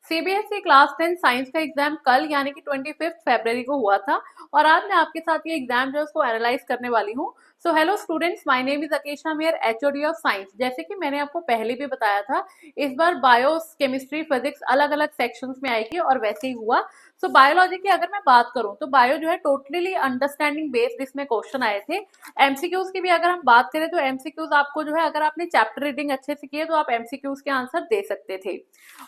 CBSE class 10 science का exam कल यानी कि 25 फरवरी को हुआ था और आज मैं आपके साथ ये एग्जाम जो है उसको एनालाइज करने वाली हूँ। So hello students, my name is Akesha Mayer, HOD of science. जैसे कि मैंने आपको पहले भी बताया था, इस बार बायो, केमिस्ट्री, फिजिक्स अलग अलग सेक्शंस में आएगी और वैसे ही हुआ। सो बायोलॉजी की अगर मैं बात करूं तो बायो जो है टोटली अंडरस्टैंडिंग बेस्ड इसमें क्वेश्चन आए थे। एमसीक्यूज की भी अगर हम बात करें तो एमसीक्यूज आपको जो है, अगर आपने चैप्टर रीडिंग अच्छे से की है तो आप एमसीक्यूज के आंसर दे सकते थे।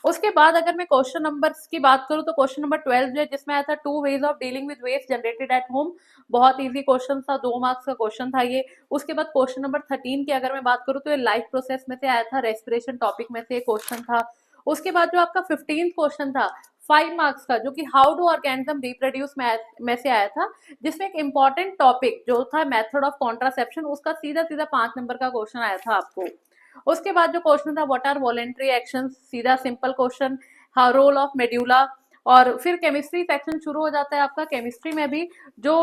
उसके बाद अगर मैं क्वेश्चन नंबर्स की बात करूं तो क्वेश्चन नंबर 12 जो है, जिसमें आया था 2 ways of dealing with waste generated at home. बहुत इजी क्वेश्चन था, 2 मार्क्स का क्वेश्चन था ये। उसके बाद क्वेश्चन नंबर 13 की अगर मैं बात करूं तो ये लाइफ प्रोसेस में से आया था, रेस्पिरेशन टॉपिक में से क्वेश्चन था। उसके बाद जो आपका 15th क्वेश्चन था 5 मार्क्स का, जो कि हाउ डू ऑर्गेनिज्म रिप्रोड्यूस में से आया था, जिसमें एक इंपॉर्टेंट टॉपिक जो था मेथड ऑफ कॉन्ट्रासेप्शन, उसका सीधा सीधा 5 नंबर का क्वेश्चन आया था आपको। उसके बाद जो क्वेश्चन था व्हाट आर वॉलेंट्री एक्शन, सीधा सिंपल क्वेश्चन। हाँ, रोल ऑफ मेड्यूला। और फिर केमिस्ट्री सेक्शन शुरू हो जाता है आपका। केमिस्ट्री में भी जो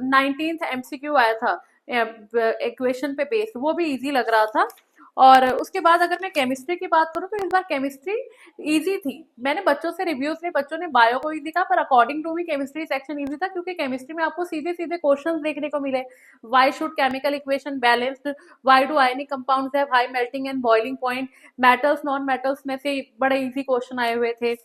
19th एमसीक्यू आया था इक्वेशन पे बेस्ड, वो भी इजी लग रहा था। और उसके बाद अगर मैं केमिस्ट्री की बात करूं तो इस बार केमिस्ट्री इजी थी। मैंने बच्चों से रिव्यूज लिए, बच्चों ने बायो को इजी कहा, पर according to me chemistry section easy था, क्योंकि केमिस्ट्री में आपको सीधे सीधे क्वेश्चंस देखने को मिले। Why should chemical equation balanced, why do ionic compounds have high melting and boiling point, metals non metals में से बड़े इजी क्वेश्चन आए हुए थे।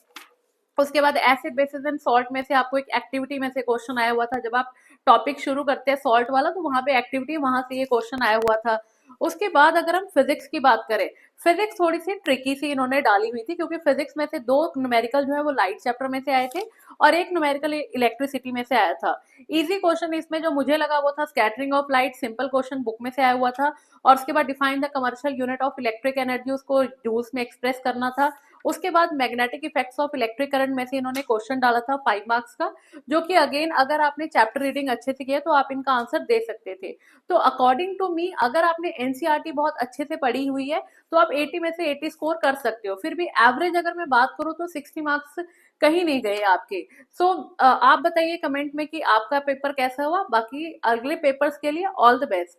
उसके बाद एसिड बेसिस एंड सॉल्ट में से आपको एक एक्टिविटी में से क्वेश्चन आया हुआ था। जब आप टॉपिक शुरू करते हैं सॉल्ट वाला तो वहां पे एक्टिविटी, वहां से ये क्वेश्चन आया हुआ था। उसके बाद अगर हम फिजिक्स की बात करें, फिजिक्स थोड़ी सी ट्रिकी सी इन्होंने डाली हुई थी, क्योंकि फिजिक्स में से 2 न्यूमेरिकल जो है वो लाइट चैप्टर में से आए थे और एक न्यूमेरिकल इलेक्ट्रिसिटी में से आया था। इजी क्वेश्चन इसमें जो मुझे लगा वो था scattering of light, simple question book में से आया हुआ था। और उसके बाद define the commercial unit of electric energy, उसको जूल्स में एक्सप्रेस करना था। उसके बाद magnetic effects of electric current में से इन्होंने क्वेश्चन डाला था 5 मार्क्स का, जो कि अगेन अगर आपने चैप्टर रीडिंग अच्छे से किया तो आप इनका आंसर दे सकते थे। तो अकॉर्डिंग टू मी, अगर आपने एनसीईआरटी बहुत अच्छे से पढ़ी हुई है तो आप 80 में से 80 स्कोर कर सकते हो। फिर भी एवरेज अगर मैं बात करूं तो 60 मार्क्स कहीं नहीं गए आपके। सो आप बताइए कमेंट में कि आपका पेपर कैसा हुआ। बाकी अगले पेपर्स के लिए ऑल द बेस्ट।